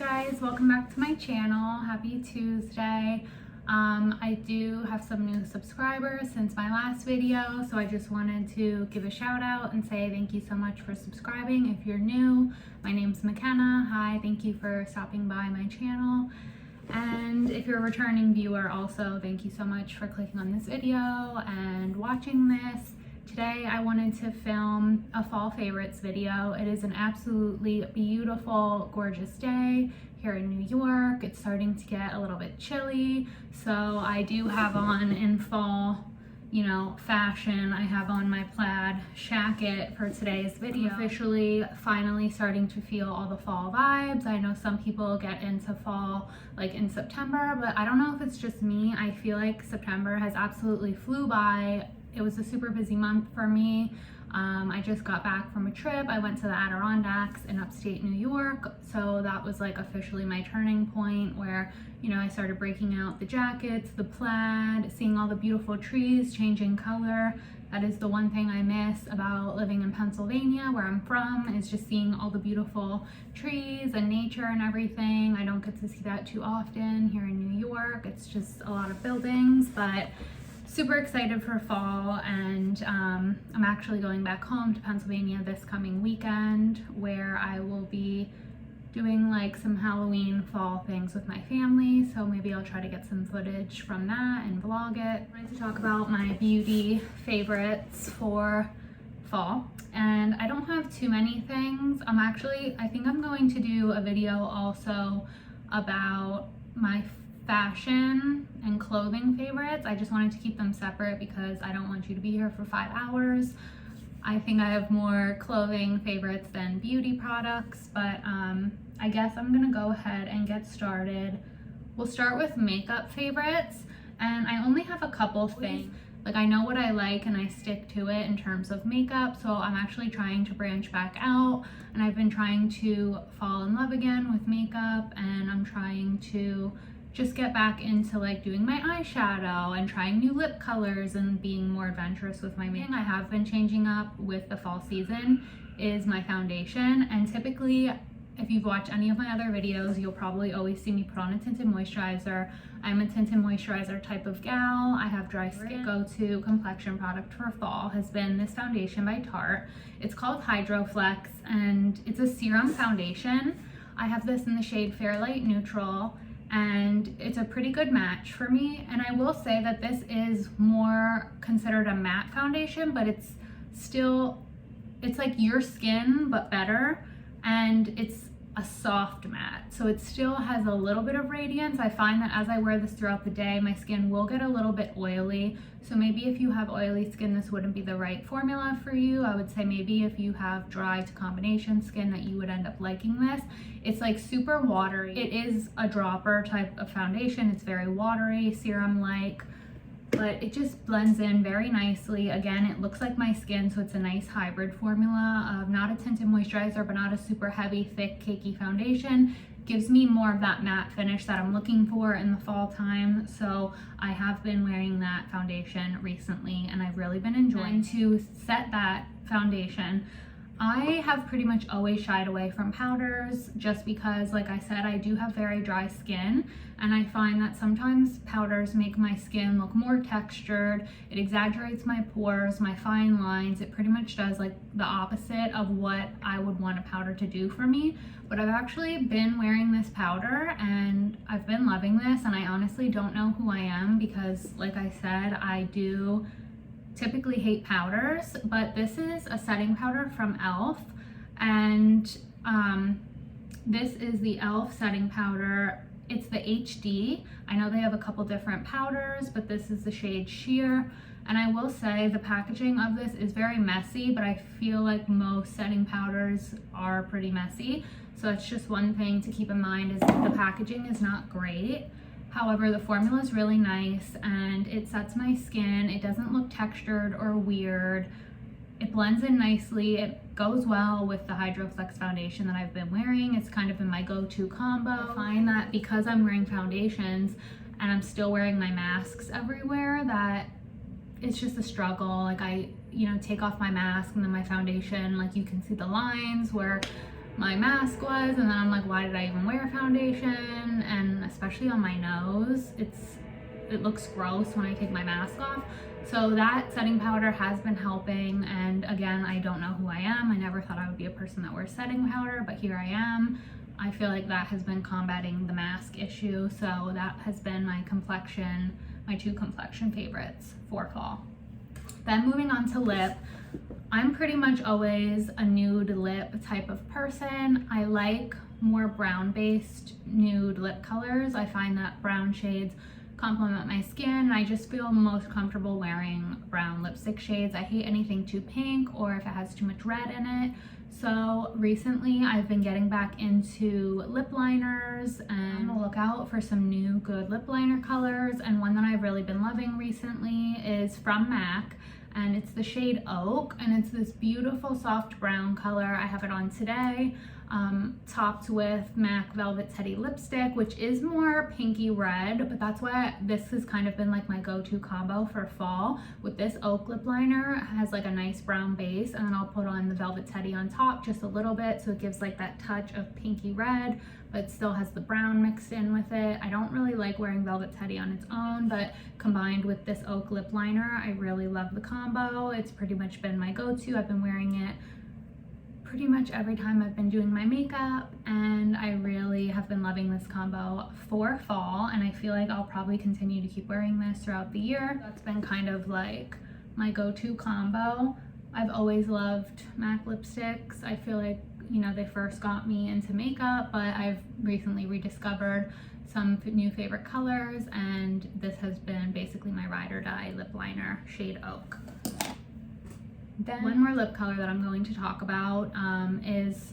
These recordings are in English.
guys, welcome back to my channel. Happy Tuesday. I do have some new subscribers since my last video, so I just wanted to give a shout out and say thank you so much for subscribing. If you're new, my name's McKenna. Hi, thank you for stopping by my channel. And if you're a returning viewer also, thank you so much for clicking on this video and watching this. Today I wanted to film a fall favorites video. It is an absolutely beautiful, gorgeous day here in New York. It's starting to get a little bit chilly, so I do have on in fall, fashion. I have on my plaid jacket for today's video. I'm officially finally starting to feel all the fall vibes. I know some people get into fall like in September, but I don't know if it's just me. I feel like September has absolutely flew by. It was a super busy month for me. I just got back from a trip. I went to the Adirondacks in upstate New York. So that was like officially my turning point where, I started breaking out the jackets, the plaid, seeing all the beautiful trees changing color. That is the one thing I miss about living in Pennsylvania, where I'm from, is just seeing all the beautiful trees and nature and everything. I don't get to see that too often here in New York. It's just a lot of buildings, but super excited for fall. And I'm actually going back home to Pennsylvania this coming weekend, where I will be doing like some Halloween fall things with my family. So maybe I'll try to get some footage from that and vlog it. I wanted to talk about my beauty favorites for fall, and I don't have too many things. I think I'm going to do a video also about my fashion and clothing favorites. I just wanted to keep them separate because I don't want you to be here for 5 hours. I think I have more clothing favorites than beauty products, but I guess I'm gonna go ahead and get started. We'll start with makeup favorites, and I only have a couple things. Like, I know what I like and I stick to it in terms of makeup, so I'm actually trying to branch back out, and I've been trying to fall in love again with makeup, and I'm trying to just get back into like doing my eyeshadow and trying new lip colors and being more adventurous with my makeup. I have been changing up with the fall season is my foundation, and typically if you've watched any of my other videos, you'll probably always see me put on a tinted moisturizer. I'm a tinted moisturizer type of gal. I have dry skin. Go-to complexion product for fall has been this foundation by Tarte. It's called Hydro Flex, and it's a serum foundation. I have this in the shade Fairlight Neutral, and it's a pretty good match for me. And I will say that this is more considered a matte foundation, but it's like your skin but better, and it's a soft matte, so it still has a little bit of radiance. I find that as I wear this throughout the day, my skin will get a little bit oily, so maybe if you have oily skin, this wouldn't be the right formula for you. I would say maybe if you have dry to combination skin, that you would end up liking this. It's like super watery. It is a dropper type of foundation. It's very watery, serum-like, but it just blends in very nicely. Again, it looks like my skin, so it's a nice hybrid formula of not a tinted moisturizer, but not a super heavy, thick, cakey foundation. Gives me more of that matte finish that I'm looking for in the fall time. So I have been wearing that foundation recently, and I've really been enjoying to set that foundation. I have pretty much always shied away from powders just because, like I said, I do have very dry skin, and I find that sometimes powders make my skin look more textured. It exaggerates my pores, my fine lines. It pretty much does like the opposite of what I would want a powder to do for me. But I've actually been wearing this powder and I've been loving this, and I honestly don't know who I am because, like I said, I do typically hate powders, but this is a setting powder from e.l.f. and this is the e.l.f. setting powder. It's the HD. I know they have a couple different powders, but this is the shade Sheer, and I will say the packaging of this is very messy, but I feel like most setting powders are pretty messy, so it's just one thing to keep in mind is that the packaging is not great. However, the formula is really nice and it sets my skin. It doesn't look textured or weird. It blends in nicely. It goes well with the Hydro Flex foundation that I've been wearing. It's kind of been my go-to combo. I find that because I'm wearing foundations and I'm still wearing my masks everywhere, that it's just a struggle. Like I take off my mask and then my foundation, like you can see the lines where my mask was, and then I'm like, why did I even wear foundation? And especially on my nose, it looks gross when I take my mask off. So that setting powder has been helping, and again, I don't know who I am. I never thought I would be a person that wears setting powder, but here I am. I feel like that has been combating the mask issue, so that has been my two complexion favorites for fall. Then moving on to lip, I'm pretty much always a nude lip type of person. I like more brown-based nude lip colors. I find that brown shades complement my skin. I just feel most comfortable wearing brown lipstick shades. I hate anything too pink or if it has too much red in it. So recently I've been getting back into lip liners, and I'll look out for some new good lip liner colors. And one that I've really been loving recently is from MAC, and it's the shade Oak, and it's this beautiful soft brown color. I have it on today, topped with MAC Velvet Teddy lipstick, which is more pinky red, but that's why this has kind of been like my go-to combo for fall. With this Oak lip liner, it has like a nice brown base, and then I'll put on the Velvet Teddy on top just a little bit, so it gives like that touch of pinky red, but still has the brown mixed in with it. I don't really like wearing Velvet Teddy on its own, but combined with this Oak lip liner, I really love the combo. It's pretty much been my go-to. I've been wearing it pretty much every time I've been doing my makeup, and I really have been loving this combo for fall, and I feel like I'll probably continue to keep wearing this throughout the year. That's been kind of like my go-to combo. I've always loved MAC lipsticks. I feel like, you know, they first got me into makeup, but I've recently rediscovered some new favorite colors, and this has been basically my ride or die lip liner, shade Oak. Then one more lip color that I'm going to talk about is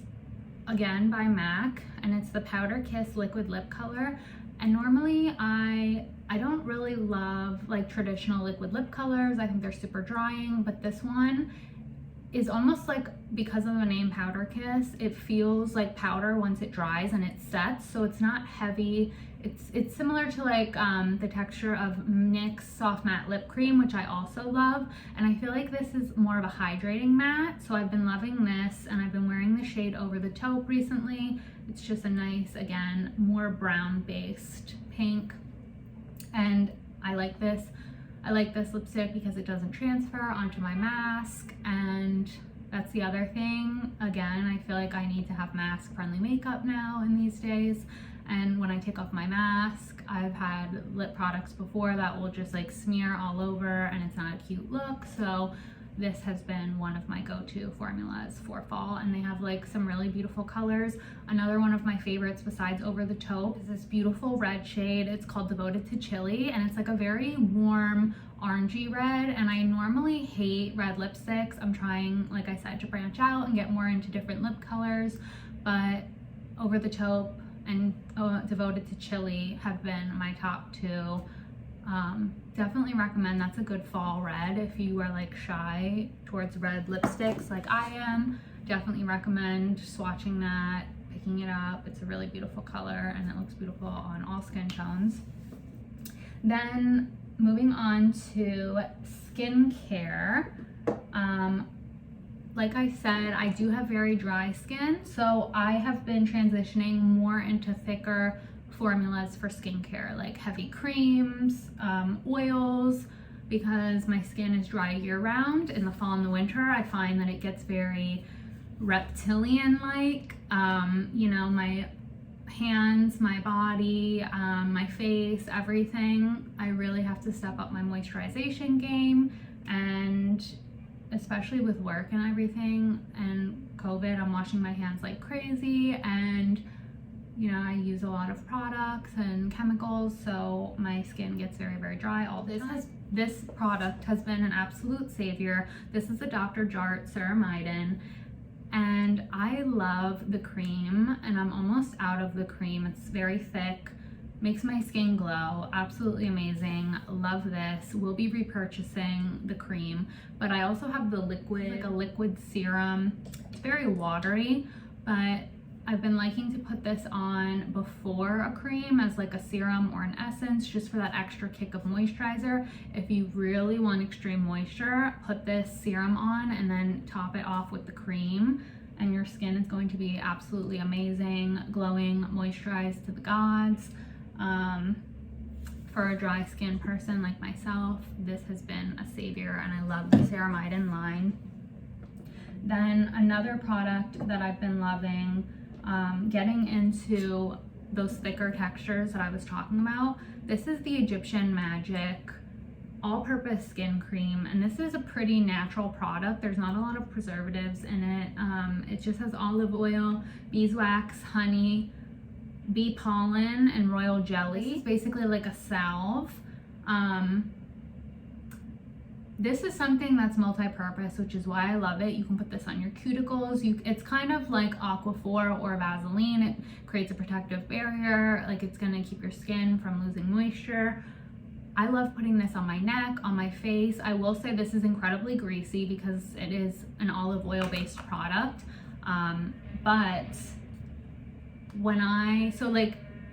again by MAC, and it's the Powder Kiss liquid lip color. And normally I don't really love like traditional liquid lip colors. I think they're super drying, but this one is almost like, because of the name Powder Kiss, it feels like powder once it dries and it sets, so it's not heavy. It's similar to like the texture of NYX Soft Matte Lip Cream, which I also love, and I feel like this is more of a hydrating matte, so I've been loving this, and I've been wearing the shade Over the Taupe recently. It's just a nice, again, more brown-based pink, and I like this. I like this lipstick because it doesn't transfer onto my mask, and that's the other thing. Again, I feel like I need to have mask-friendly makeup now in these days, and when I take off my mask, I've had lip products before that will just like smear all over, and it's not a cute look, so this has been one of my go-to formulas for fall, and they have like some really beautiful colors. Another one of my favorites besides Over the Taupe is this beautiful red shade. It's called Devoted to Chili, and it's like a very warm orangey red, and I normally hate red lipsticks. I'm trying, like I said, to branch out and get more into different lip colors, but Over the Taupe and Devoted to Chili have been my top two. Definitely recommend. That's a good fall red if you are like shy towards red lipsticks like I am. Definitely recommend swatching that, picking it up. It's a really beautiful color, and it looks beautiful on all skin tones. Then moving on to skincare. Like I said, I do have very dry skin, so I have been transitioning more into thicker formulas for skincare, like heavy creams, oils, because my skin is dry year-round. In the fall and the winter, I find that it gets very reptilian-like. You know, my hands, my body, my face, everything. I really have to step up my moisturization game, and especially with work and everything and COVID, I'm washing my hands like crazy, and you know, I use a lot of products and chemicals, so my skin gets very, very dry all the time. This product has been an absolute savior. This is a Dr. Jart Ceramidin, and I love the cream, and I'm almost out of the cream. It's very thick, makes my skin glow, absolutely amazing. Love this. We'll be repurchasing the cream, but I also have the liquid, like a liquid serum. It's very watery, but I've been liking to put this on before a cream as like a serum or an essence, just for that extra kick of moisturizer. If you really want extreme moisture, put this serum on and then top it off with the cream. and your skin is going to be absolutely amazing, glowing, moisturized to the gods. For a dry skin person like myself, this has been a savior, and I love the Ceramide line. Then another product that I've been loving, getting into those thicker textures that I was talking about, this is the Egyptian Magic all-purpose skin cream, and this is a pretty natural product. There's not a lot of preservatives in it. It just has olive oil, beeswax, honey, bee pollen, and royal jelly. This is basically like a salve. This is something that's multi-purpose, which is why I love it. You can put this on your cuticles. It's kind of like Aquaphor or Vaseline. It creates a protective barrier. Like, it's gonna keep your skin from losing moisture. I love putting this on my neck, on my face. I will say this is incredibly greasy because it is an olive oil based product. But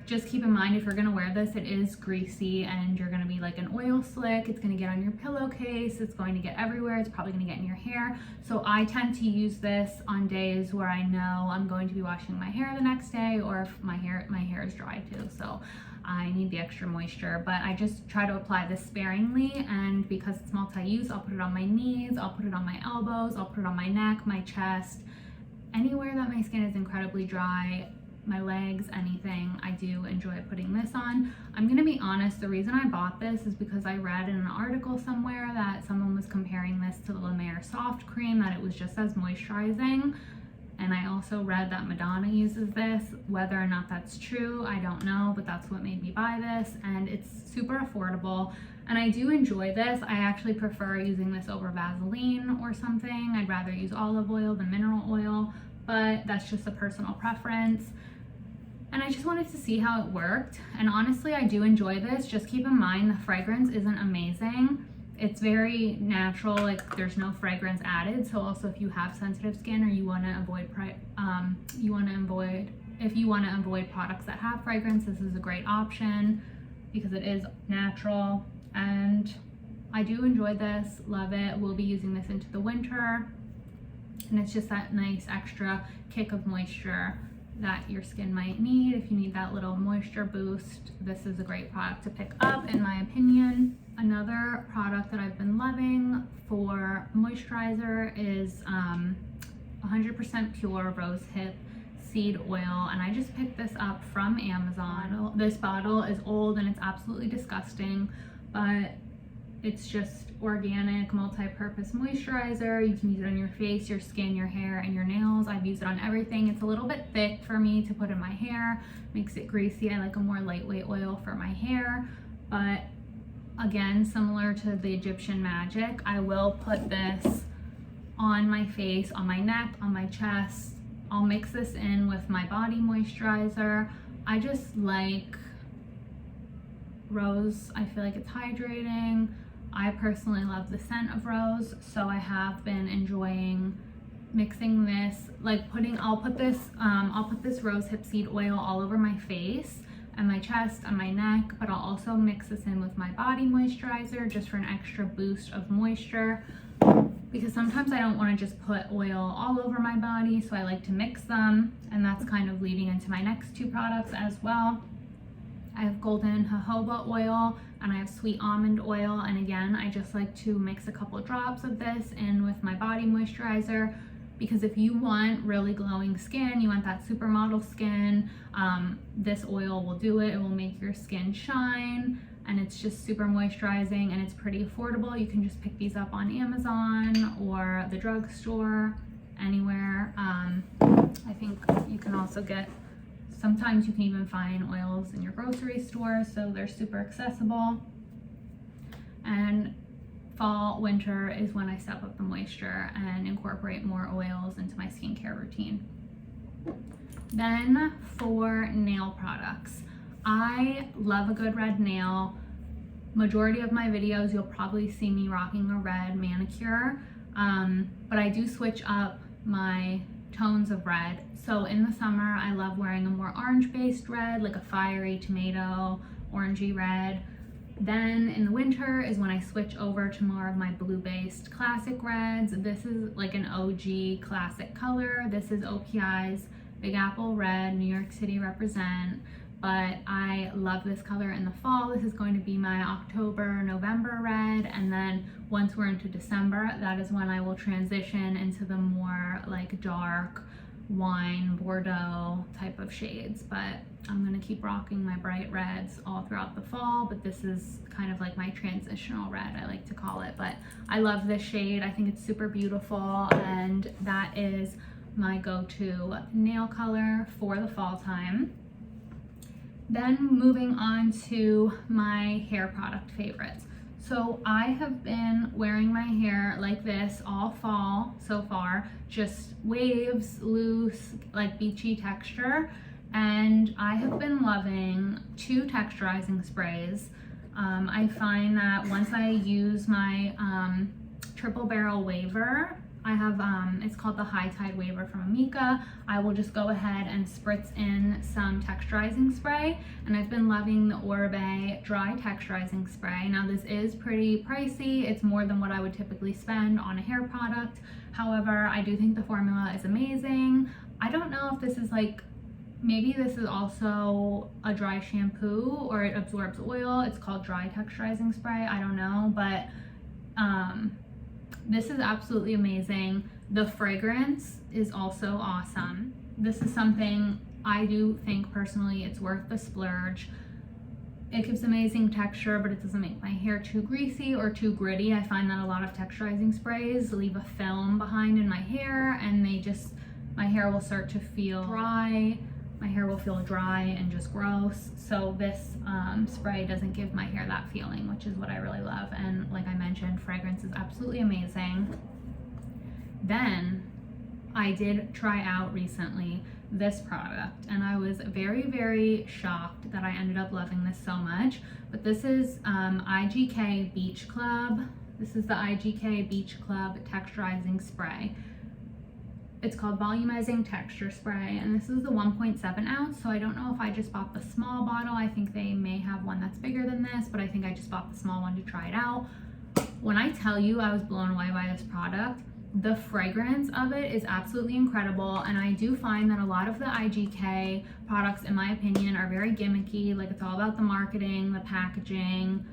just keep in mind, if you're gonna wear this, it is greasy and you're gonna be like an oil slick. It's gonna get on your pillowcase. It's going to get everywhere. It's probably gonna get in your hair. So I tend to use this on days where I know I'm going to be washing my hair the next day, or if my hair is dry too. So I need the extra moisture, but I just try to apply this sparingly, and because it's multi-use, I'll put it on my knees, I'll put it on my elbows, I'll put it on my neck, my chest, anywhere that my skin is incredibly dry, my legs, anything. I do enjoy putting this on. I'm gonna be honest, the reason I bought this is because I read in an article somewhere that someone was comparing this to the La Mer Soft Cream, that it was just as moisturizing. And I also read that Madonna uses this. Whether or not that's true, I don't know, but that's what made me buy this, and it's super affordable. And I do enjoy this. I actually prefer using this over Vaseline or something. I'd rather use olive oil than mineral oil, but that's just a personal preference. And I just wanted to see how it worked. And honestly, I do enjoy this. Just keep in mind, the fragrance isn't amazing. It's very natural, like there's no fragrance added. So also, if you have sensitive skin or you want to avoid products that have fragrance, this is a great option because it is natural. And I do enjoy this, love it. We'll be using this into the winter, and it's just that nice extra kick of moisture that your skin might need. If you need that little moisture boost, this is a great product to pick up, in my opinion. Another product that I've been loving for moisturizer is 100% pure rosehip seed oil, and I just picked this up from Amazon. This bottle is old and it's absolutely disgusting, but it's just organic, multi-purpose moisturizer. You can use it on your face, your skin, your hair, and your nails. I've used it on everything. It's a little bit thick for me to put in my hair, makes it greasy. I like a more lightweight oil for my hair, but again, similar to the Egyptian Magic, I will put this on my face, on my neck, on my chest. I'll mix this in with my body moisturizer. I just like rose. I feel like it's hydrating. I personally love the scent of rose, so I have been enjoying mixing this, like I'll put this rosehip seed oil all over my face and my chest and my neck, but I'll also mix this in with my body moisturizer just for an extra boost of moisture, because sometimes I don't want to just put oil all over my body, so I like to mix them, and that's kind of leading into my next two products as well. I have golden jojoba oil and I have sweet almond oil, and again, I just like to mix a couple drops of this in with my body moisturizer, because if you want really glowing skin, you want that supermodel skin, this oil will do it. It will make your skin shine, and it's just super moisturizing, and it's pretty affordable. You can just pick these up on Amazon or the drugstore, anywhere. I think you can also sometimes you can even find oils in your grocery store, so they're super accessible. And fall, winter is when I step up the moisture and incorporate more oils into my skincare routine. Then for nail products, I love a good red nail. Majority of my videos, you'll probably see me rocking a red manicure, but I do switch up my tones of red. So in the summer, I love wearing a more orange-based red, like a fiery tomato, orangey red. Then in the winter is when I switch over to more of my blue-based classic reds. This is like an OG classic color. This is OPI's Big Apple Red, New York City represent. But I love this color in the fall. This is going to be my October, November red. And then once we're into December, that is when I will transition into the more like dark wine Bordeaux type of shades. But I'm gonna keep rocking my bright reds all throughout the fall, but this is kind of like my transitional red, I like to call it. But I love this shade. I think it's super beautiful, and that is my go-to nail color for the fall time. Then moving on to my hair product favorites. So I have been wearing my hair like this all fall so far, just waves, loose, like beachy texture. And I have been loving 2 texturizing sprays. I find that once I use my triple barrel waver, I have, it's called the High Tide Waver from Amika. I will just go ahead and spritz in some texturizing spray, and I've been loving the Oribe dry texturizing spray. Now this is pretty pricey. It's more than what I would typically spend on a hair product. However, I do think the formula is amazing. I don't know if this is like, maybe this is also a dry shampoo or it absorbs oil. It's called dry texturizing spray. I don't know, but this is absolutely amazing. The fragrance is also awesome. This is something I do think personally it's worth the splurge. It gives amazing texture, but it doesn't make my hair too greasy or too gritty. I find that a lot of texturizing sprays leave a film behind in my hair, and my hair will start to feel dry. My hair will feel dry and just gross. So this spray doesn't give my hair that feeling, which is what I really love. And like I mentioned, fragrance is absolutely amazing. Then I did try out recently this product, and I was very, very shocked that I ended up loving this so much. But this is IGK Beach Club. This is the IGK Beach Club Texturizing Spray. It's called Volumizing Texture Spray, and this is the 1.7 ounce, so I don't know if I just bought the small bottle. I think they may have one that's bigger than this, but I think I just bought the small one to try it out. When I tell you I was blown away by this product, the fragrance of it is absolutely incredible, and I do find that a lot of the IGK products, in my opinion, are very gimmicky. Like, it's all about the marketing, the packaging.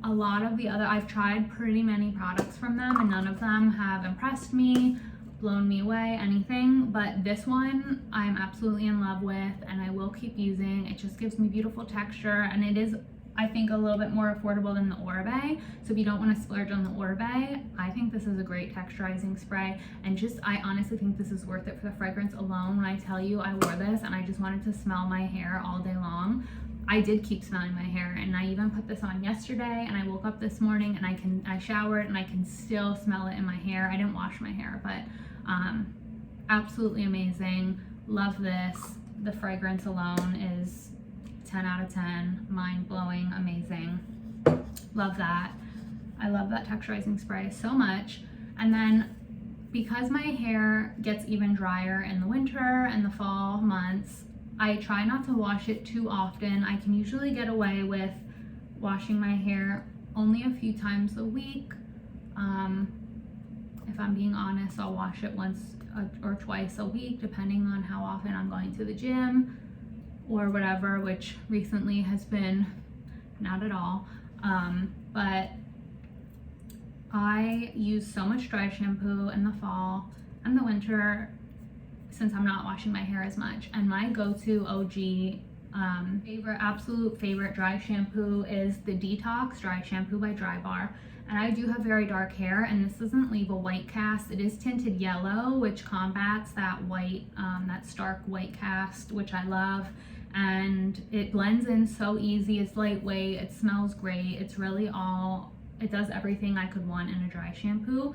A lot of the other, I've tried pretty many products from them, and none of them have impressed me, blown me away, anything. But this one I'm absolutely in love with, and I will keep using. It just gives me beautiful texture, and it is, I think, a little bit more affordable than the Oribe. So if you don't want to splurge on the Oribe, I think this is a great texturizing spray. And just, I honestly think this is worth it for the fragrance alone. When I tell you I wore this and I just wanted to smell my hair all day long, I did keep smelling my hair. And I even put this on yesterday, and I woke up this morning and I showered and I can still smell it in my hair. I didn't wash my hair, but absolutely amazing. Love this. The fragrance alone is 10 out of 10, mind-blowing, amazing. Love that. I love that texturizing spray so much. And then because my hair gets even drier in the winter and the fall months, I try not to wash it too often. I can usually get away with washing my hair only a few times a week. If I'm being honest, I'll wash it once or twice a week, depending on how often I'm going to the gym or whatever, which recently has been not at all. But I use so much dry shampoo in the fall and the winter since I'm not washing my hair as much. And my go-to OG absolute favorite dry shampoo is the Detox Dry Shampoo by Drybar. And I do have very dark hair, and this doesn't leave a white cast. It is tinted yellow, which combats that white, that stark white cast, which I love. And it blends in so easy. It's lightweight, it smells great. It's really it does everything I could want in a dry shampoo.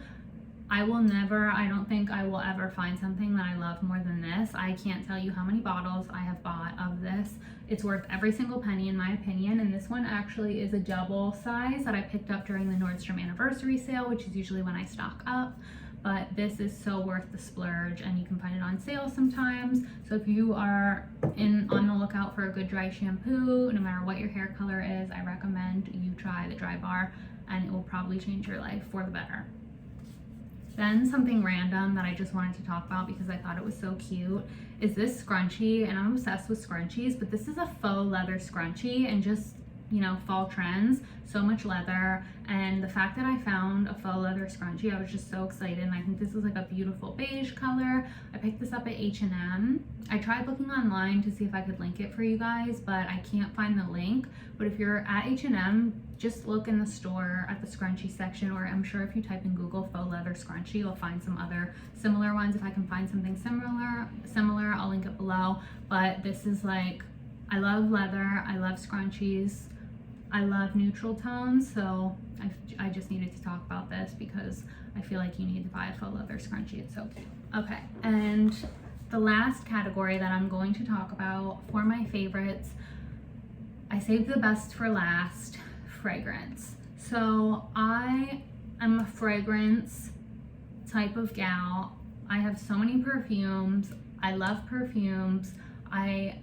I don't think I will ever find something that I love more than this. I can't tell you how many bottles I have bought of this. It's worth every single penny in my opinion, and this one actually is a double size that I picked up during the Nordstrom anniversary sale, which is usually when I stock up. but this is so worth the splurge, and you can find it on sale sometimes. So if you are on the lookout for a good dry shampoo, no matter what your hair color is, I recommend you try the Dry Bar, and it will probably change your life for the better. Then something random that I just wanted to talk about because I thought it was so cute is this scrunchie, and I'm obsessed with scrunchies, but this is a faux leather scrunchie, and just, you know, fall trends, so much leather, and the fact that I found a faux leather scrunchie, I was just so excited, and I think this is like a beautiful beige color. I picked this up at H&M. I tried looking online to see if I could link it for you guys, but I can't find the link. But if you're at H&M, just look in the store at the scrunchie section, or I'm sure if you type in Google faux leather scrunchie, you'll find some other similar ones. If I can find something similar, I'll link it below. But this is like, I love leather, I love scrunchies, I love neutral tones, so I just needed to talk about this because I feel like you need to buy a faux leather scrunchie. It's so cute. Okay, and the last category that I'm going to talk about for my favorites, I saved the best for last, fragrance. So I am a fragrance type of gal. I have so many perfumes. I love perfumes. I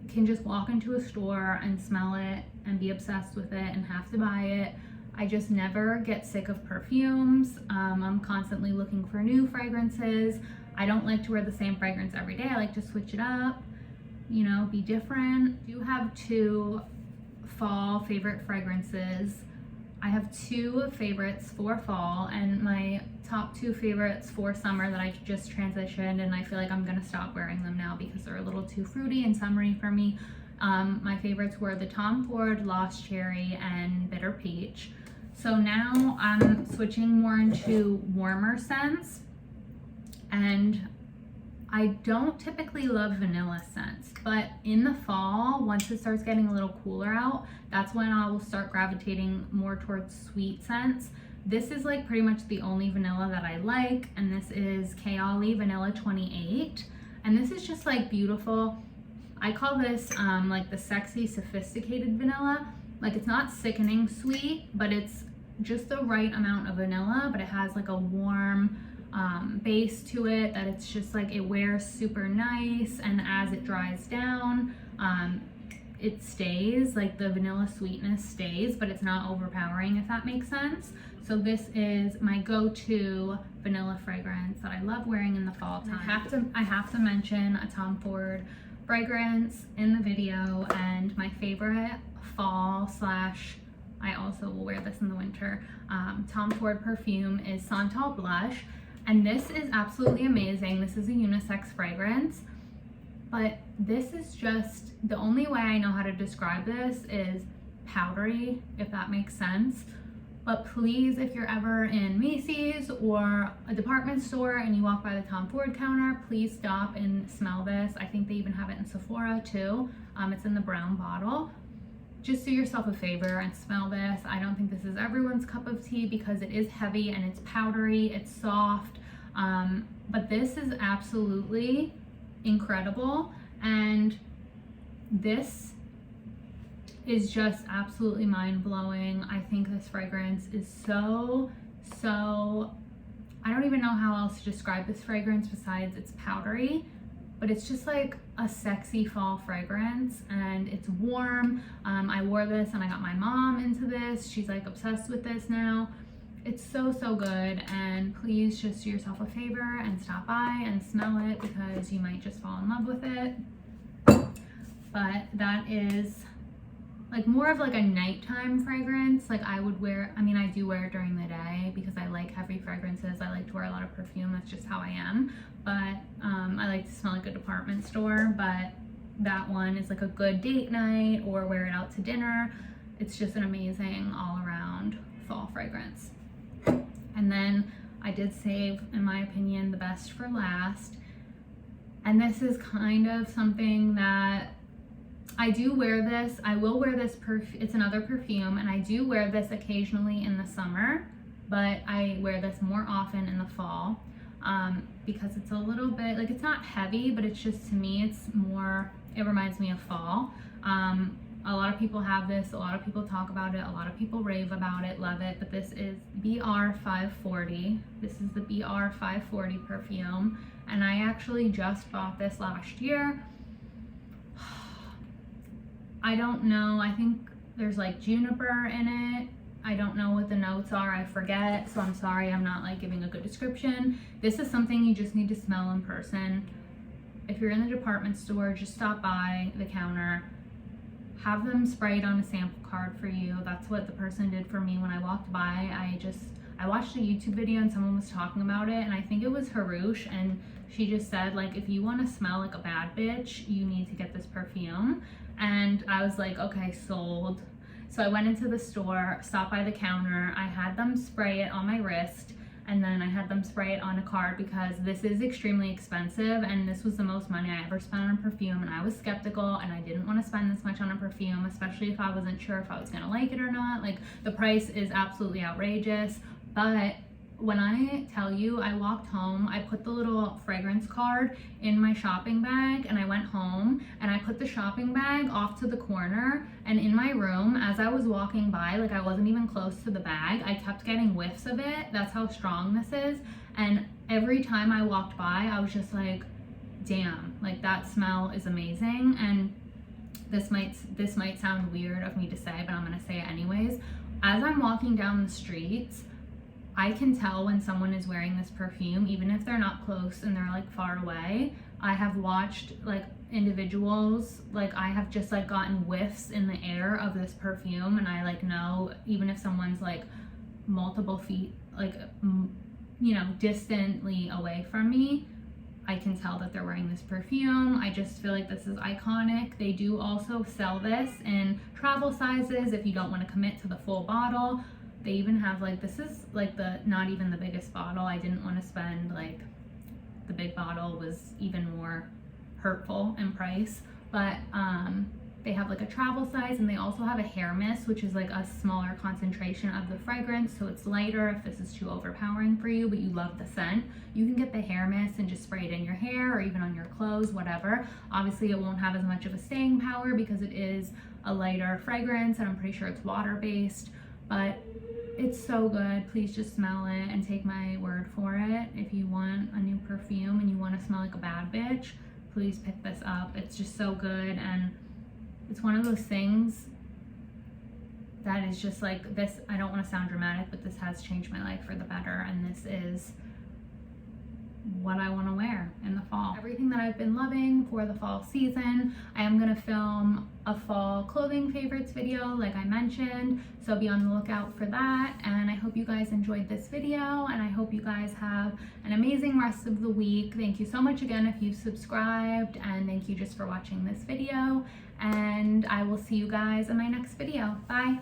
can just walk into a store and smell it and be obsessed with it and have to buy it. I just never get sick of perfumes. I'm constantly looking for new fragrances. I don't like to wear the same fragrance every day. I like to switch it up, you know, be different. I do have 2 fall favorite fragrances. I have 2 favorites for fall, and my top 2 favorites for summer that I just transitioned, and I feel like I'm gonna stop wearing them now because they're a little too fruity and summery for me. My favorites were the Tom Ford Lost Cherry and Bitter Peach. So now I'm switching more into warmer scents, and I don't typically love vanilla scents, but in the fall, once it starts getting a little cooler out, that's when I will start gravitating more towards sweet scents. This is like pretty much the only vanilla that I like, and this is Kayali Vanilla 28, and this is just like beautiful. I call this like the sexy sophisticated vanilla. Like, it's not sickening sweet, but it's just the right amount of vanilla, but it has like a warm base to it that it's just like, it wears super nice, and as it dries down, it stays, like the vanilla sweetness stays, but it's not overpowering, if that makes sense. So this is my go-to vanilla fragrance that I love wearing in the fall time. I have to mention a Tom Ford fragrance in the video, and my favorite fall slash, I also will wear this in the winter, Tom Ford perfume is Santal Blush. And this is absolutely amazing. This is a unisex fragrance, but this is just, the only way I know how to describe this is powdery, if that makes sense. But please, if you're ever in Macy's or a department store and you walk by the Tom Ford counter, please stop and smell this. I think they even have it in Sephora too. It's in the brown bottle. Just do yourself a favor and smell this. I don't think this is everyone's cup of tea because it is heavy and it's powdery, it's soft, but this is absolutely incredible, and this is just absolutely mind-blowing. I think this fragrance is so, I don't even know how else to describe this fragrance besides it's powdery, but it's just like a sexy fall fragrance, and it's warm. I wore this and I got my mom into this. She's like obsessed with this now. It's so good, and please just do yourself a favor and stop by and smell it because you might just fall in love with it. But that is like more of like a nighttime fragrance. Like I would wear, I mean, I do wear it during the day because I like heavy fragrances. I like to wear a lot of perfume. That's just how I am. But I like to smell like a department store. But that one is like a good date night or wear it out to dinner. It's just an amazing all around fall fragrance. And then I did save, in my opinion, the best for last. And this is kind of something that I do wear this. I will wear this, it's another perfume, and I do wear this occasionally in the summer, but I wear this more often in the fall because it's a little bit, like, it's not heavy, but it's just, to me, it's more, it reminds me of fall. A lot of people have this, a lot of people talk about it, a lot of people rave about it, love it, but this is BR540. This is the BR540 perfume, and I actually just bought this last year. I don't know, I think there's like juniper in it. I don't know what the notes are, I forget, so I'm sorry I'm not like giving a good description. This is something you just need to smell in person. If you're in the department store, just stop by the counter, have them spray it on a sample card for you. That's what the person did for me when I walked by. I watched a YouTube video and someone was talking about it, and I think it was Harush, and she just said, like, if you want to smell like a bad bitch, you need to get this perfume. And I was like, okay, sold. So I went into the store, stopped by the counter, I had them spray it on my wrist, and then I had them spray it on a card because this is extremely expensive, and this was the most money I ever spent on a perfume, and I was skeptical and I didn't want to spend this much on a perfume, especially if I wasn't sure if I was gonna like it or not. Like, the price is absolutely outrageous, but when I tell you, I walked home, I put the little fragrance card in my shopping bag, and I went home and I put the shopping bag off to the corner, and in my room, as I was walking by, like I wasn't even close to the bag, I kept getting whiffs of it. That's how strong this is. And every time I walked by, I was just like, damn, like that smell is amazing. And this might sound weird of me to say, but I'm gonna say it anyways. As I'm walking down the streets, I can tell when someone is wearing this perfume, even if they're not close and they're like far away. I have watched like individuals, like I have just like gotten whiffs in the air of this perfume, and I like know even if someone's like multiple feet, like, you know, distantly away from me, I can tell that they're wearing this perfume. I just feel like this is iconic. They do also sell this in travel sizes if you don't want to commit to the full bottle. They even have like, this is like the, not even the biggest bottle. I didn't want to spend like, the big bottle was even more hurtful in price, but they have like a travel size, and they also have a hair mist, which is like a smaller concentration of the fragrance, so it's lighter if this is too overpowering for you, but you love the scent. You can get the hair mist and just spray it in your hair or even on your clothes, whatever. Obviously it won't have as much of a staying power because it is a lighter fragrance, and I'm pretty sure it's water-based, but it's so good. Please just smell it and take my word for it. If you want a new perfume and you want to smell like a bad bitch, please pick this up. It's just so good, and it's one of those things that is just like this. I don't want to sound dramatic, but this has changed my life for the better, and this is what I want to wear in the fall. Everything that I've been loving for the fall season. I am going to film a fall clothing favorites video like I mentioned, so be on the lookout for that. And I hope you guys enjoyed this video, and I hope you guys have an amazing rest of the week. Thank you so much again if you've subscribed, and thank you just for watching this video, and I will see you guys in my next video. Bye.